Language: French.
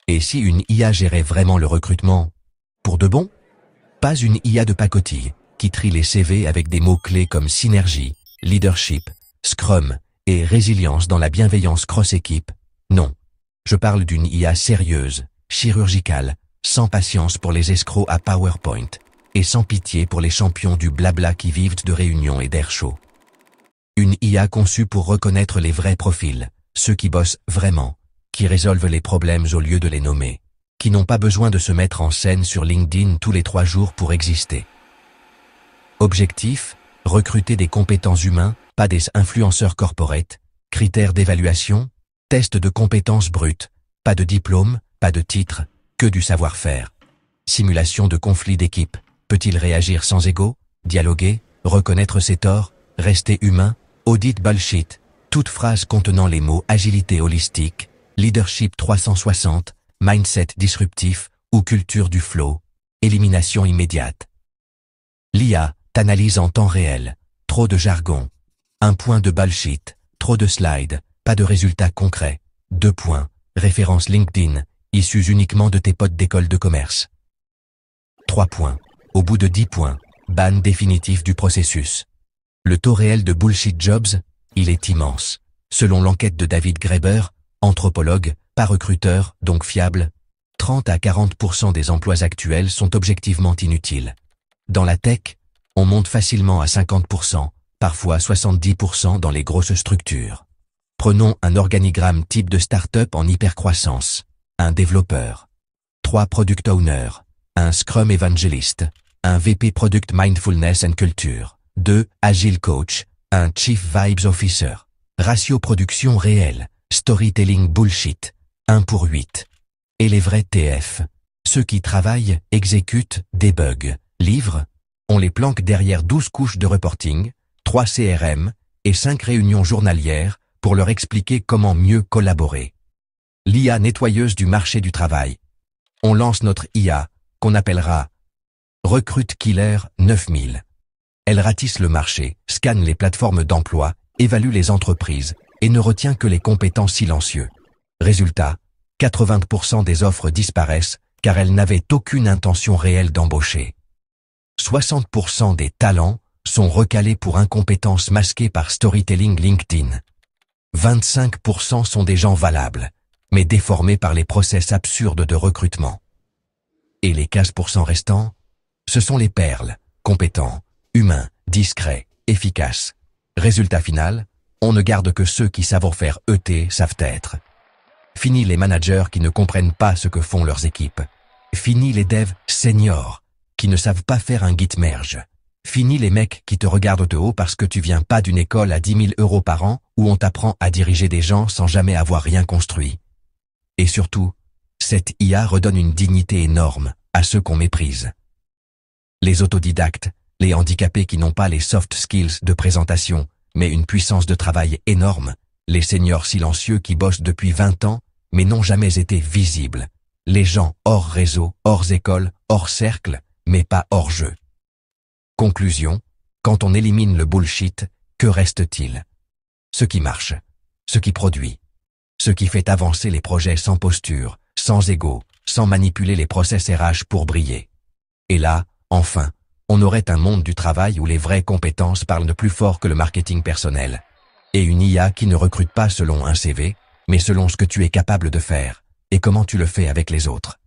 Et si une IA gérait vraiment le recrutement? Pour de bon? Pas une IA de pacotille, qui trie les CV avec des mots-clés comme synergie, leadership, scrum et résilience dans la bienveillance cross-équipe. Non. Je parle d'une IA sérieuse, chirurgicale, sans patience pour les escrocs à PowerPoint, et sans pitié pour les champions du blabla qui vivent de réunions et d'air chaud. Une IA conçue pour reconnaître les vrais profils, ceux qui bossent vraiment, qui résolvent les problèmes au lieu de les nommer, qui n'ont pas besoin de se mettre en scène sur LinkedIn tous les 3 jours pour exister. Objectif, recruter des compétents humains, pas des influenceurs corporate. Critères d'évaluation, test de compétences brutes, pas de diplôme, pas de titre, que du savoir-faire. Simulation de conflit d'équipe, peut-il réagir sans ego, dialoguer, reconnaître ses torts, rester humain, audit bullshit, toute phrase contenant les mots agilité holistique, leadership 360, mindset disruptif ou culture du flow, élimination immédiate. L'IA t'analyse en temps réel, trop de jargon, 1 point de bullshit, trop de slides, pas de résultats concrets, 2 points, références LinkedIn, issues uniquement de tes potes d'école de commerce. 3 points, au bout de 10 points, ban définitif du processus. Le taux réel de bullshit jobs, il est immense. Selon l'enquête de David Graeber, anthropologue, pas recruteur, donc fiable, 30 à 40% des emplois actuels sont objectivement inutiles. Dans la tech, on monte facilement à 50%, parfois 70% dans les grosses structures. Prenons un organigramme type de start-up en hypercroissance. Un développeur. 3 product owners. Un scrum evangelist. Un VP product mindfulness and culture. 2 agile coach. Un chief vibes officer. Ratio production réel. Storytelling bullshit. 1 pour 8. Et les vrais TF. Ceux qui travaillent, exécutent, débuguent, livrent. On les planque derrière 12 couches de reporting, 3 CRM et 5 réunions journalières pour leur expliquer comment mieux collaborer. L'IA nettoyeuse du marché du travail. On lance notre IA, qu'on appellera Recrute Killer 9000. Elle ratisse le marché, scanne les plateformes d'emploi, évalue les entreprises et ne retient que les compétents silencieux. Résultat, 80% des offres disparaissent car elles n'avaient aucune intention réelle d'embaucher. 60% des talents sont recalés pour incompétence masquée par storytelling LinkedIn. 25% sont des gens valables, mais déformés par les process absurdes de recrutement. Et les 15% restants, ce sont les perles, compétents, humains, discrets, efficaces. Résultat final, on ne garde que ceux qui savent faire ET savent être. Fini les managers qui ne comprennent pas ce que font leurs équipes. Fini les devs seniors qui ne savent pas faire un git merge. Fini les mecs qui te regardent de haut parce que tu viens pas d'une école à 10 000 € par an où on t'apprend à diriger des gens sans jamais avoir rien construit. Et surtout, cette IA redonne une dignité énorme à ceux qu'on méprise. Les autodidactes, les handicapés qui n'ont pas les soft skills de présentation, mais une puissance de travail énorme, les seniors silencieux qui bossent depuis 20 ans, mais n'ont jamais été visibles, les gens hors réseau, hors école, hors cercle, mais pas hors jeu. Conclusion, quand on élimine le bullshit, que reste-t-il? Ce qui marche, ce qui produit, ce qui fait avancer les projets sans posture, sans ego, sans manipuler les process RH pour briller. Et là, enfin, on aurait un monde du travail où les vraies compétences parlent de plus fort que le marketing personnel. Et une IA qui ne recrute pas selon un CV, mais selon ce que tu es capable de faire, et comment tu le fais avec les autres.